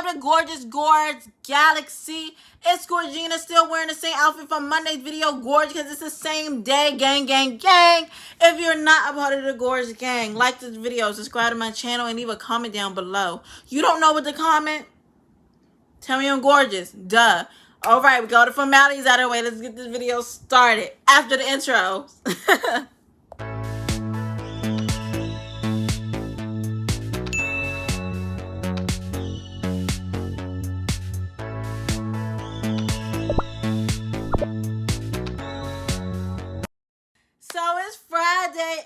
up to gorgeous Gorge Galaxy? It's Gorgina, still wearing the same outfit from Monday's video, Gorge, because it's the same day, gang, gang, gang. If you're not a part of the Gorge gang, like this video, subscribe to my channel, and leave a comment down below. You don't know what to comment? Tell me I'm gorgeous. Duh. All right, we got the formalities out of the way. Let's get this video started after the intros. So it's Friday,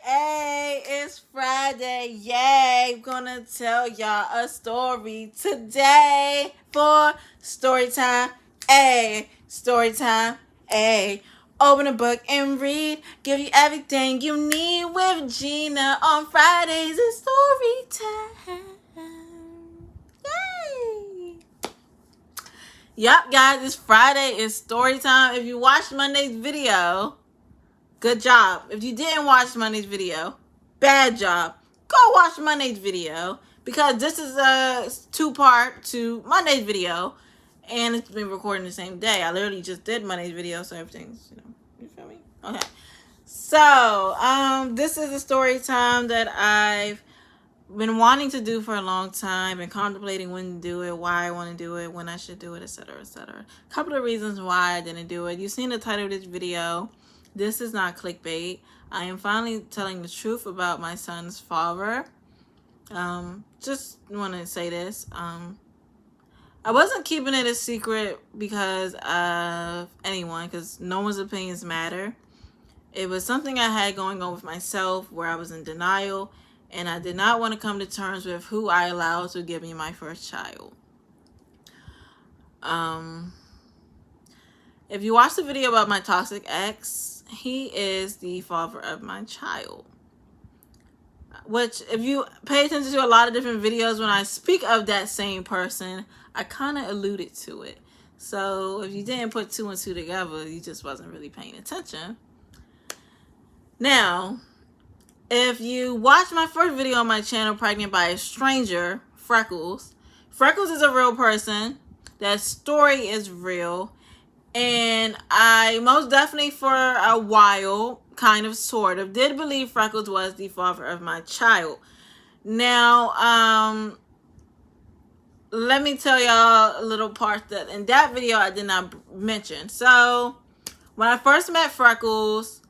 it's Friday, yay. I'm gonna tell y'all a story today for Storytime, Storytime, Open a book and read, give you everything you need with Gina on Fridays. It's story time, yay. Yup, guys, it's Friday, it's story time. If you watched Monday's video, good job. If you didn't watch Monday's video, bad job. Go watch Monday's video, because this is a two-part to Monday's video, and it's been recording the same day. I literally just did Monday's video, so everything's, you feel me? Okay. So, this is a story time that I've been wanting to do for a long time, and contemplating when to do it, why I want to do it, when I should do it, etc., etc. A couple of reasons why I didn't do it. You've seen the title of this video. This is not clickbait. I am finally telling the truth about my son's father. Just want to say this. I wasn't keeping it a secret because of anyone, because no one's opinions matter. It was something I had going on with myself where I was in denial, and I did not want to come to terms with who I allowed to give me my first child. If you watch the video about my toxic ex, he is the father of my child. Which, if you pay attention to a lot of different videos, when I speak of that same person, I kind of alluded to it. So if you didn't put two and two together, you just wasn't really paying attention. Now, if you watch my first video on my channel, Pregnant by a Stranger, Freckles is a real person. That story is real. And I most definitely, for a while, kind of, sort of, did believe Freckles was the father of my child. Now, let me tell y'all a little part that in that video I did not mention. So, when I first met Freckles,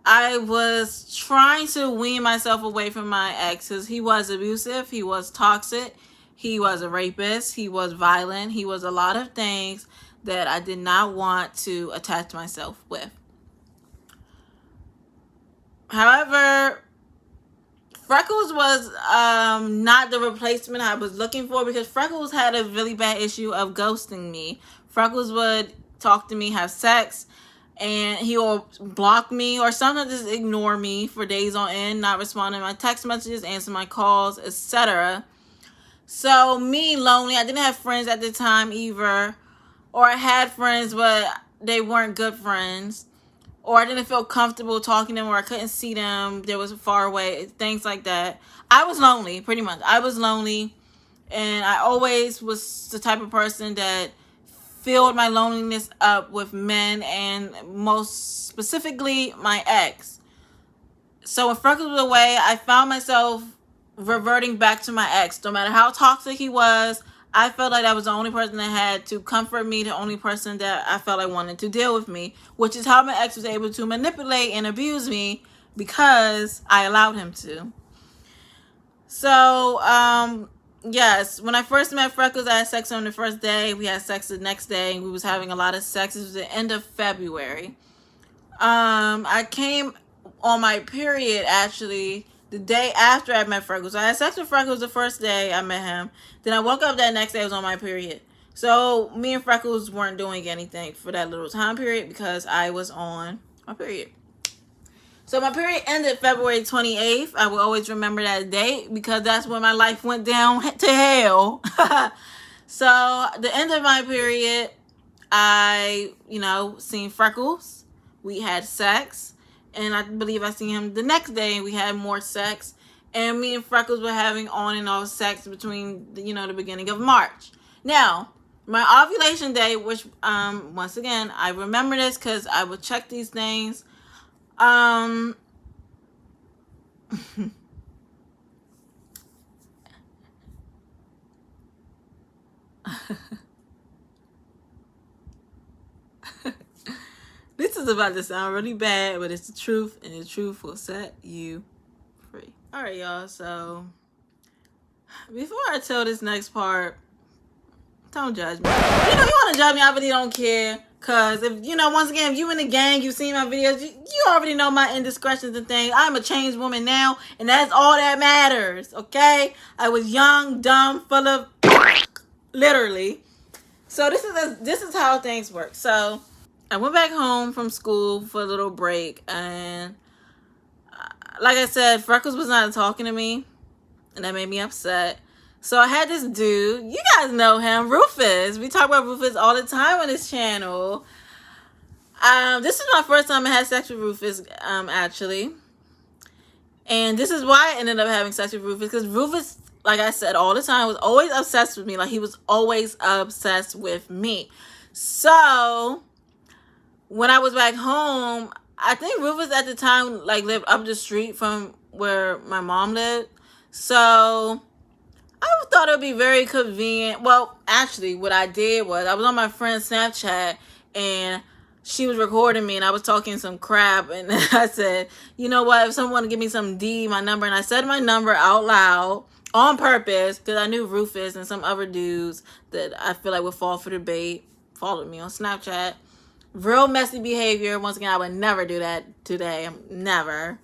I was trying to wean myself away from my ex, because he was abusive, he was toxic, he was a rapist, he was violent, he was a lot of things that I did not want to attach myself with. However, Freckles was not the replacement I was looking for, because Freckles had a really bad issue of ghosting me. Freckles would talk to me, have sex, and he will block me or sometimes just ignore me for days on end, not respond to my text messages, answer my calls, etc. So, me, lonely, I didn't have friends at the time either. Or I had friends, but they weren't good friends. Or I didn't feel comfortable talking to them, or I couldn't see them. They was far away, things like that. I was lonely, pretty much. I was lonely. And I always was the type of person that filled my loneliness up with men, and most specifically, my ex. So when Freckles was away, I found myself reverting back to my ex. No matter how toxic he was, I felt like I was the only person that had to comfort me, the only person that I felt like wanted to deal with me, which is how my ex was able to manipulate and abuse me, because I allowed him to. So, yes, when I first met Freckles, I had sex on the first day. We had sex the next day, and we was having a lot of sex. It was the end of February. I came on my period, actually, the day after I met Freckles. I had sex with Freckles the first day I met him. Then I woke up that next day, I was on my period. So me and Freckles weren't doing anything for that little time period, because I was on my period. So my period ended February 28th. I will always remember that date, because that's when my life went down to hell. So the end of my period, I, seen Freckles. We had sex. And I believe I seen him the next day, and we had more sex. And me and Freckles were having on and off sex between, the beginning of March. Now, my ovulation day, which once again I remember this because I would check these things. This is about to sound really bad, but it's the truth, and the truth will set you free. All right, y'all. So before I tell this next part, don't judge me. You want to judge me, I really don't care. Because if, once again, if you in the gang, you've seen my videos, you already know my indiscretions and things. I'm a changed woman now, and that's all that matters, okay? I was young, dumb, full of literally. So this is how things work. So I went back home from school for a little break, and like I said, Freckles was not talking to me, and that made me upset. So I had this dude, you guys know him, Rufus. We talk about Rufus all the time on this channel. This is my first time I had sex with Rufus, actually. And this is why I ended up having sex with Rufus, because Rufus, like I said all the time, was always obsessed with me. Like, he was always obsessed with me. So when I was back home, I think Rufus at the time, like, lived up the street from where my mom lived. So I thought it would be very convenient. Well, actually, what I did was I was on my friend's Snapchat, and she was recording me, and I was talking some crap, and I said, you know what, if someone want to give me some my number, and I said my number out loud on purpose, because I knew Rufus and some other dudes that I feel like would fall for the bait followed me on Snapchat. Real messy behavior. Once again, I would never do that today. Never.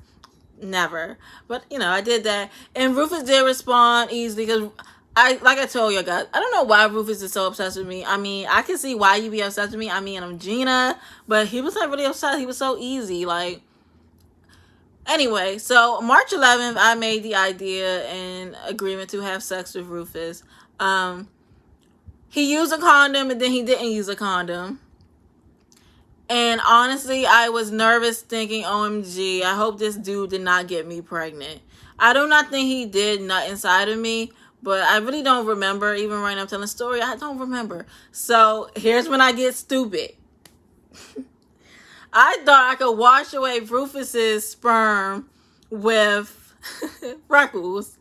But I did that, and Rufus did respond easily, because like I told you guys, I don't know why Rufus is so obsessed with me. I mean, I can see why you be obsessed with me. I mean, I'm Gina, but he was not really obsessed. He was so easy. Like, anyway, so March 11th, I made the idea and agreement to have sex with Rufus. He used a condom, and then he didn't use a condom. And honestly, I was nervous thinking, OMG, I hope this dude did not get me pregnant. I do not think he did nut inside of me, but I really don't remember. Even right now I'm telling a story, I don't remember. So here's when I get stupid. I thought I could wash away Rufus's sperm with Freckles.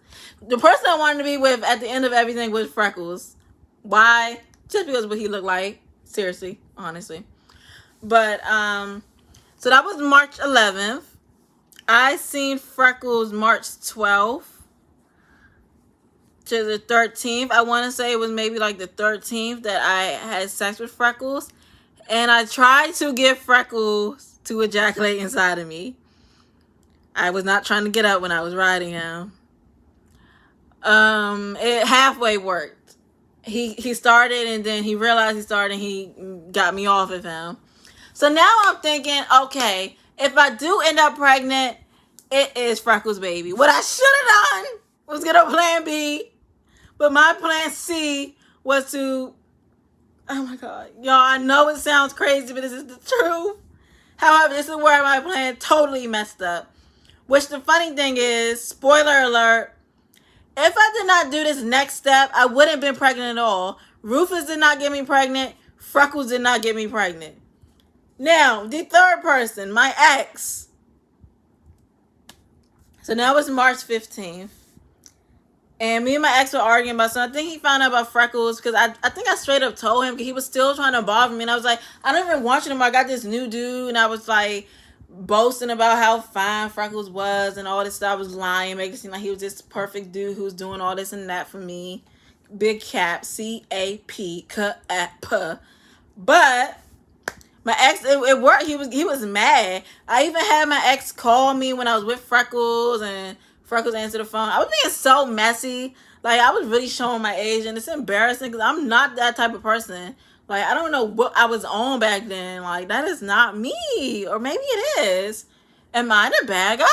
The person I wanted to be with at the end of everything was Freckles. Why? Just because of what he looked like. Seriously, honestly. But, so that was March 11th. I seen Freckles March 12th to the 13th. I want to say it was maybe like the 13th that I had sex with Freckles. And I tried to get Freckles to ejaculate inside of me. I was not trying to get up when I was riding him. It halfway worked. He started, and then he realized he started, and he got me off of him. So now I'm thinking, okay, if I do end up pregnant, it is Freckles' baby. What I should have done was get a plan B, but my plan C was to, oh my God, y'all, I know it sounds crazy, but this is the truth. However, this is where my plan totally messed up. Which the funny thing is, spoiler alert, if I did not do this next step, I wouldn't have been pregnant at all. Rufus did not get me pregnant. Freckles did not get me pregnant. Now, the third person, my ex. So now it's March 15th. And me and my ex were arguing about something. I think he found out about Freckles, because I think I straight up told him, because he was still trying to bother me. And I was like, I don't even want you anymore. I got this new dude. And I was like boasting about how fine Freckles was and all this stuff. I was lying, making it seem like he was this perfect dude who was doing all this and that for me. Big cap, C-A-P, C-A-P. But my ex, it worked. He was mad. I even had my ex call me when I was with Freckles, and Freckles answered the phone. I was being so messy. Like, I was really showing my age, and it's embarrassing because I'm not that type of person. Like, I don't know what I was on back then. Like, that is not me. Or maybe it is. Am I the bad guy?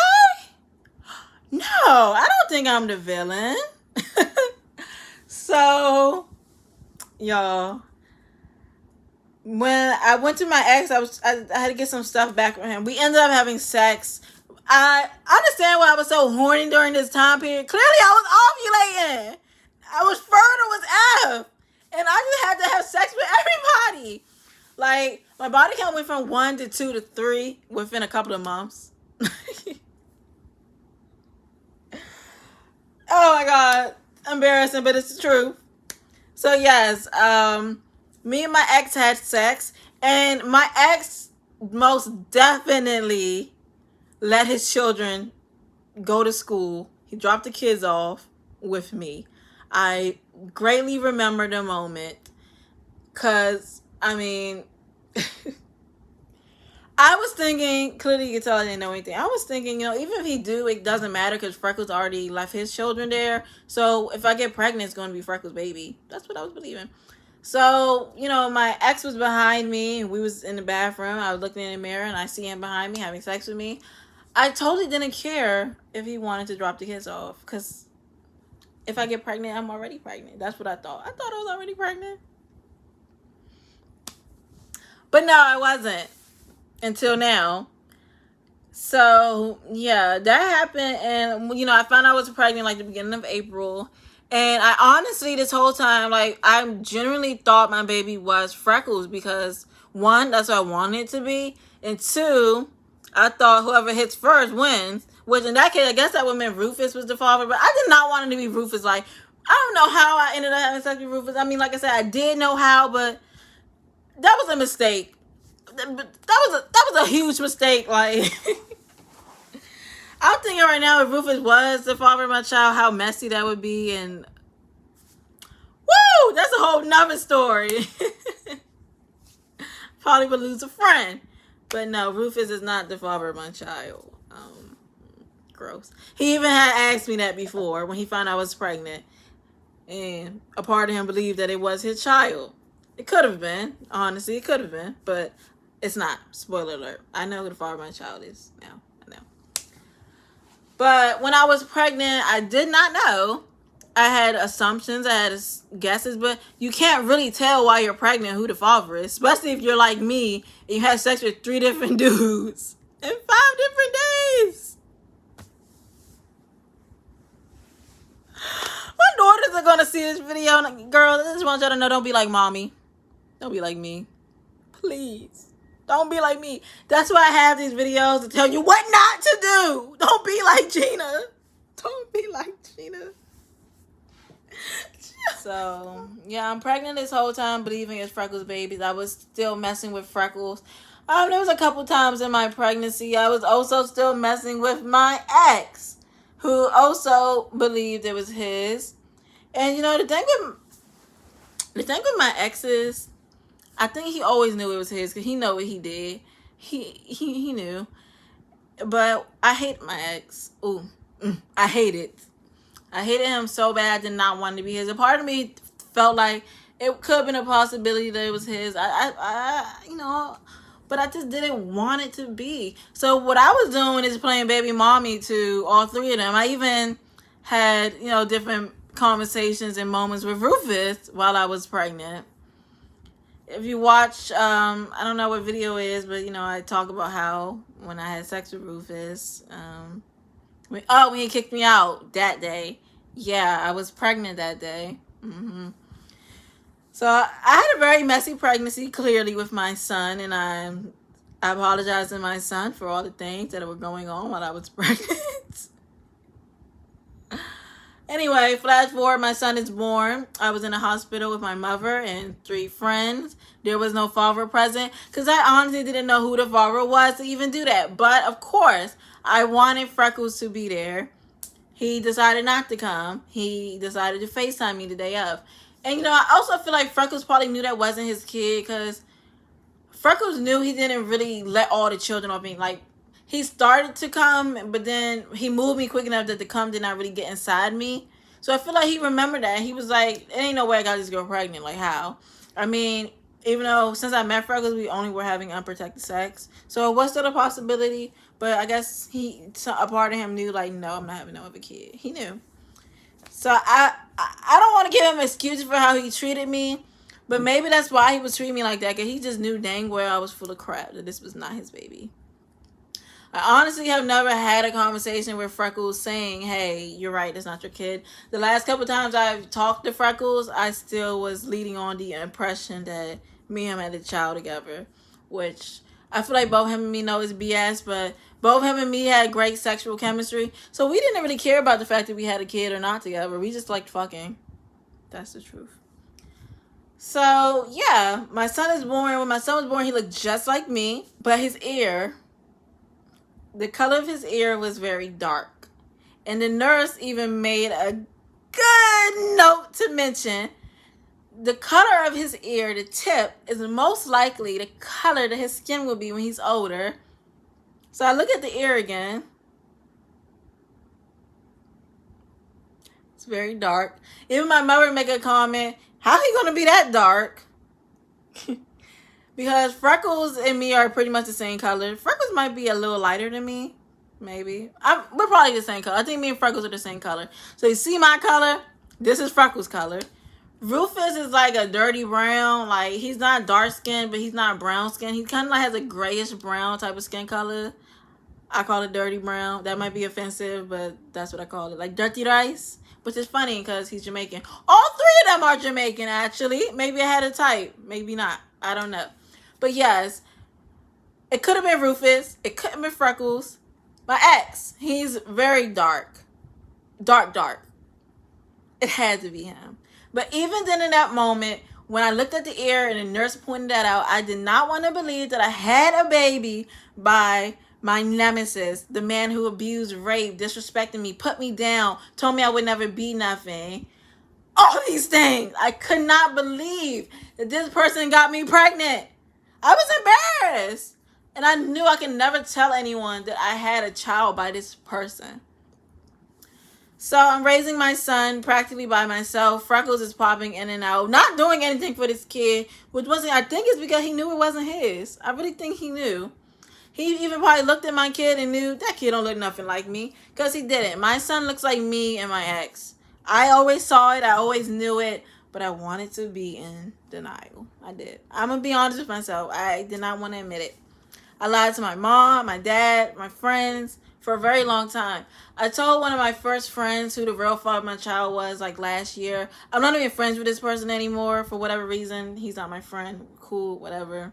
No, I don't think I'm the villain. So, y'all, when I went to my ex, I had to get some stuff back from him. We ended up having sex. I understand why I was so horny during this time period. Clearly, I was ovulating. I was fertile as F. And I just had to have sex with everybody. Like, my body count went from 1 to 2 to 3 within a couple of months. Oh my God. Embarrassing, but it's the truth. So yes, me and my ex had sex, and my ex most definitely let his children go to school. He dropped the kids off with me. I greatly remember the moment because, I mean, I was thinking, clearly you can tell I didn't know anything. I was thinking, even if he do, it doesn't matter because Freckles already left his children there. So if I get pregnant, it's going to be Freckles' baby. That's what I was believing. So, my ex was behind me, and we was in the bathroom. I was looking in the mirror, and I see him behind me having sex with me. I totally didn't care if he wanted to drop the kids off, because if I get pregnant, I'm already pregnant. That's what I thought. I thought I was already pregnant. But no, I wasn't until now. So, yeah, that happened, and, I found out I was pregnant, like, the beginning of April. And I honestly, this whole time, like, I genuinely thought my baby was Freckles because, 1, that's what I wanted it to be. And 2, I thought whoever hits first wins. Which, in that case, I guess that would mean Rufus was the father. But I did not want him to be Rufus. Like, I don't know how I ended up having sex with Rufus. I mean, like I said, I did know how, but that was a mistake. That was a huge mistake. Like, I'm thinking right now, if Rufus was the father of my child, how messy that would be. And, woo, that's a whole nother story. Probably would lose a friend. But no, Rufus is not the father of my child. Gross. He even had asked me that before when he found I was pregnant. And a part of him believed that it was his child. It could have been. Honestly, it could have been. But it's not. Spoiler alert. I know who the father of my child is now. I know. But when I was pregnant, I did not know. I had assumptions. I had guesses. But you can't really tell while you're pregnant who the father is. Especially if you're like me and you had sex with 3 different dudes in 5 different days. My daughters are going to see this video. Girl, I just want y'all to know, don't be like mommy. Don't be like me. Please. Don't be like me. That's why I have these videos to tell you what not to do. Don't be like Gina. Don't be like Gina. So, yeah, I'm pregnant this whole time, believing it's Freckles' babies. I was still messing with Freckles. There was a couple times in my pregnancy I was also still messing with my ex, who also believed it was his. And, the thing with my ex is, I think he always knew it was his because he know what he did. He knew. But I hate my ex. Ooh, I hate it. I hated him so bad. I did not want to be his. A part of me felt like it could have been a possibility that it was his. But I just didn't want it to be. So what I was doing is playing baby mommy to all 3 of them. I even had, different conversations and moments with Rufus while I was pregnant. If you watch, I don't know what video it is, but, I talk about how when I had sex with Rufus, when he kicked me out that day. Yeah, I was pregnant that day. So I had a very messy pregnancy, clearly, with my son, and I apologize to my son for all the things that were going on while I was pregnant. Anyway, flash forward, my son is born. I was in a hospital with my mother and 3 friends. There was no father present because I honestly didn't know who the father was to even do that. But, of course, I wanted Freckles to be there. He decided not to come. He decided to FaceTime me the day of. And, I also feel like Freckles probably knew that wasn't his kid because Freckles knew he didn't really let all the children off me. Like, he started to come, but then he moved me quick enough that the cum did not really get inside me. So I feel like he remembered that. He was like, there ain't no way I got this girl pregnant. Like, how? I mean, even though since I met Freckles, we only were having unprotected sex. So it was still a possibility. But I guess a part of him knew, like, no, I'm not having no other kid. He knew. So I don't want to give him excuses for how he treated me. But maybe that's why he was treating me like that. Because he just knew dang well I was full of crap. That this was not his baby. I honestly have never had a conversation with Freckles saying, hey, you're right, that's not your kid. The last couple times I've talked to Freckles, I still was leading on the impression that me and him had a child together, which I feel like both him and me know is BS, but both him and me had great sexual chemistry. So we didn't really care about the fact that we had a kid or not together. We just liked fucking. That's the truth. So, yeah, my son is born. When my son was born, he looked just like me, but his ear, the color of his ear was very dark. And the nurse even made a good note to mention the color of his ear, the tip, is most likely the color that his skin will be when he's older. So I look at the ear again. It's very dark. Even my mother make a comment, how he gonna be that dark? Because Freckles and me are pretty much the same color. Freckles might be a little lighter than me. Maybe. We're probably the same color. I think me and Freckles are the same color. So you see my color? This is Freckles' color. Rufus is like a dirty brown. Like, he's not dark skinned, but he's not brown skin. He kind of like has a grayish brown type of skin color. I call it dirty brown. That might be offensive, but that's what I call it. Like dirty rice. Which is funny because he's Jamaican. All three of them are Jamaican, actually. Maybe I had a type. Maybe not. I don't know. But yes, it could have been Rufus. It could have been Freckles. My ex, he's very dark. Dark. It had to be him. But even then in that moment, when I looked at the ear and the nurse pointed that out, I did not want to believe that I had a baby by my nemesis, the man who abused, raped, disrespected me, put me down, told me I would never be nothing. All these things. I could not believe that this person got me pregnant. I was embarrassed. And I knew I could never tell anyone that I had a child by this person. So I'm raising my son practically by myself. Freckles is popping in and out, not doing anything for this kid, which wasn't, I think it's because he knew it wasn't his. I really think he knew. He even probably looked at my kid and knew that kid don't look nothing like me, because he didn't. My son looks like me and my ex. I always saw it. I always knew it, but I wanted to be in denial. I did. I'm going to be honest with myself. I did not want to admit it. I lied to my mom, my dad, my friends for a very long time. I told one of my first friends who the real father of my child was, like last year. I'm not even friends with this person anymore for whatever reason. He's not my friend. Cool, whatever.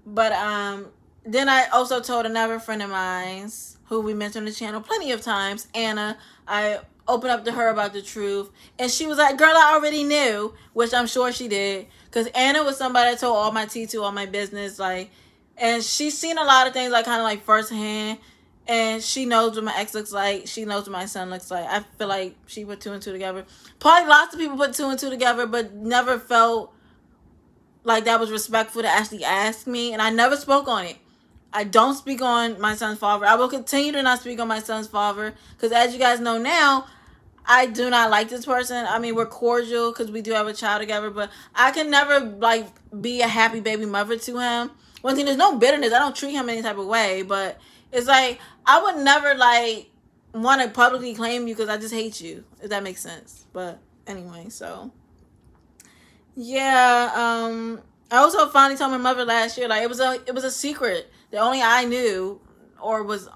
But then I also told another friend of mine who we mentioned on the channel plenty of times, Anna. I opened up to her about the truth, and she was like, girl, I already knew, which I'm sure she did, because Anna was somebody I told all my tea to, all my business, like, and she's seen a lot of things, like, kind of like firsthand, and she knows what my ex looks like. She knows what my son looks like. I feel like she put 2 and 2 together. Probably lots of people put 2 and 2 together, but never felt like that was respectful to actually ask me, and I never spoke on it. I don't speak on my son's father. I will continue to not speak on my son's father, because as you guys know now, I do not like this person. I mean, we're cordial because we do have a child together, but I can never, like, be a happy baby mother to him. One thing, there's no bitterness. I don't treat him any type of way, but it's like, I would never, like, want to publicly claim you because I just hate you, if that makes sense. But anyway, so yeah, I also finally told my mother last year, like, it was a secret that only I knew, or was,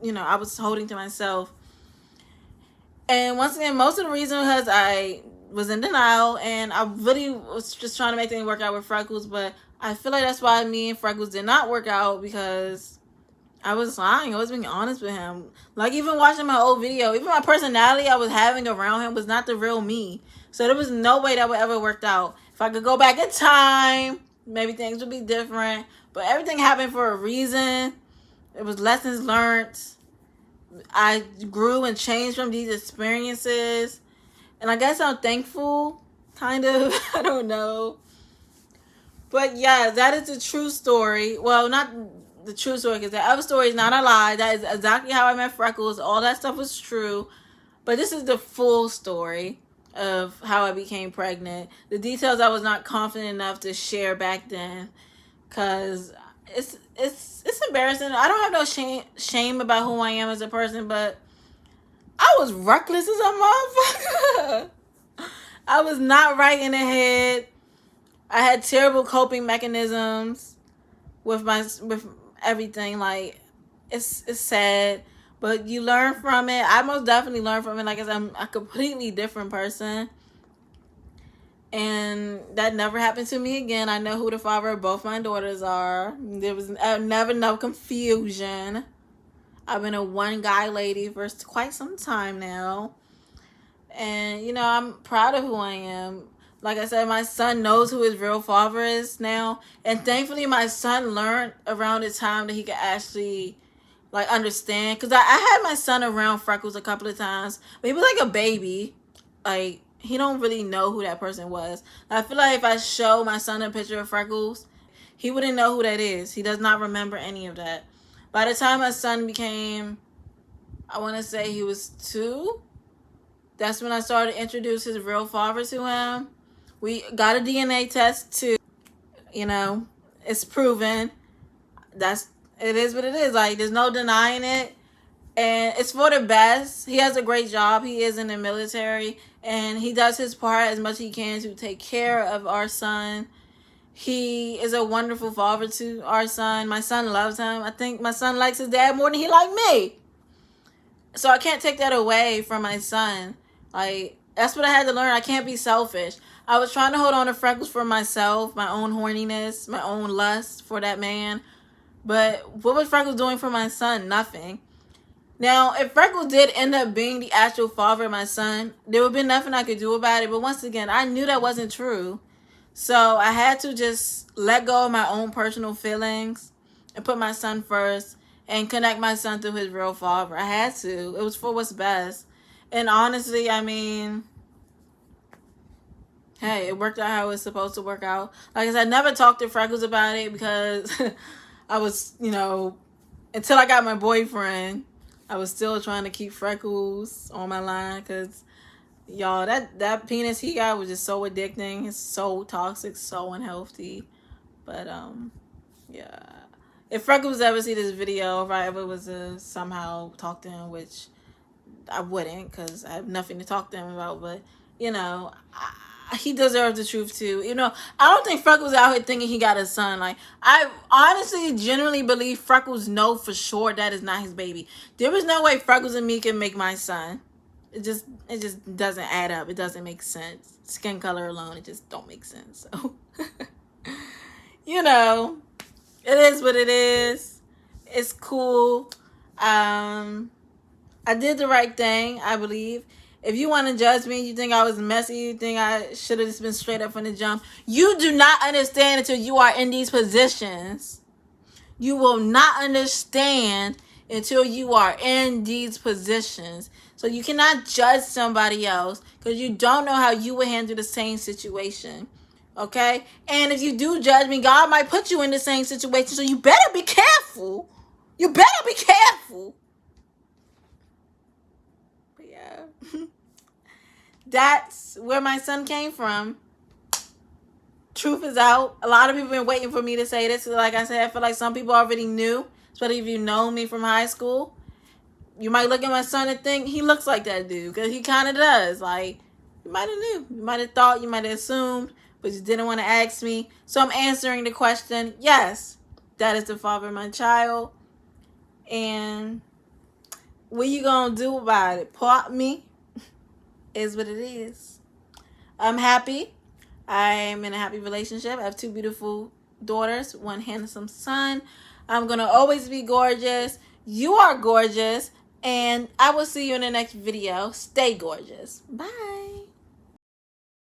I was holding to myself. And once again, most of the reason was I was in denial, and I really was just trying to make things work out with Freckles, but I feel like that's why me and Freckles did not work out, because I was lying. I was being honest with him. Like, even watching my old video, even my personality I was having around him was not the real me. So there was no way that would ever worked out. If I could go back in time, maybe things would be different. But everything happened for a reason. It was lessons learned. I grew and changed from these experiences. And I guess I'm thankful, kind of. I don't know. But yeah, that is the true story. Well, not the true story, because the other story is not a lie. That is exactly how I met Freckles. All that stuff was true. But this is the full story of how I became pregnant. The details I was not confident enough to share back then, because it's embarrassing. I don't have no shame about who I am as a person, but I was reckless as a motherfucker. I was not right in the head. I had terrible coping mechanisms with everything. Like, it's sad, but you learn from it. I most definitely learned from it. Like I said, I'm a completely different person, and that never happened to me again. I know who the father of both my daughters are. There was never no confusion. I've been a one guy lady for quite some time now. And, I'm proud of who I am. Like I said, my son knows who his real father is now. And thankfully, my son learned around the time that he could actually, like, understand. Because I had my son around Freckles a couple of times. But he was like a baby. Like, he don't really know who that person was. I feel like if I show my son a picture of Freckles, he wouldn't know who that is. He does not remember any of that. By the time my son became, I want to say he was 2, that's when I started to introduce his real father to him. We got a DNA test too. It's proven. It is what it is. Like, there's no denying it. And it's for the best. He has a great job. He is in the military. And he does his part as much as he can to take care of our son. He is a wonderful father to our son. My son loves him. I think my son likes his dad more than he likes me. So I can't take that away from my son. Like, that's what I had to learn. I can't be selfish. I was trying to hold on to Freckles for myself, my own horniness, my own lust for that man. But what was Freckles doing for my son? Nothing. Now, if Freckles did end up being the actual father of my son, there would be nothing I could do about it. But once again, I knew that wasn't true. So I had to just let go of my own personal feelings and put my son first and connect my son to his real father. I had to. It was for what's best. And honestly, I mean, hey, it worked out how it was supposed to work out. Like I said, I never talked to Freckles about it because I was, until I got my boyfriend, I was still trying to keep Freckles on my line because, y'all, that penis he got was just so addicting. It's so toxic, so unhealthy. But, yeah. If Freckles ever see this video, if I ever was to somehow talk to him, which I wouldn't because I have nothing to talk to him about, but, he deserves the truth too. I don't think Freckles out here thinking he got a son. Like, I honestly, genuinely believe Freckles know for sure that is not his baby. There is no way Freckles and me can make my son. It just doesn't add up. It doesn't make sense. Skin color alone, it just don't make sense. So, it is what it is. It's cool. I did the right thing, I believe. If you want to judge me, you think I was messy, you think I should have just been straight up from the jump, you do not understand until you are in these positions. You will not understand until you are in these positions. So you cannot judge somebody else because you don't know how you would handle the same situation. Okay? And if you do judge me, God might put you in the same situation. So you better be careful. You better be careful. But yeah. That's where my son came from. Truth is out. A lot of people have been waiting for me to say this. Like I said, I feel like some people already knew. Especially if you know me from high school. You might look at my son and think he looks like that dude. Because he kind of does. Like, you might have knew. You might have thought. You might have assumed. But you didn't want to ask me. So I'm answering the question. Yes, that is the father of my child. And what you going to do about it? Pop me? Is what it is. I'm happy. I'm in a happy relationship. I have 2 beautiful daughters, 1 handsome son. I'm going to always be gorgeous. You are gorgeous. And I will see you in the next video. Stay gorgeous. Bye.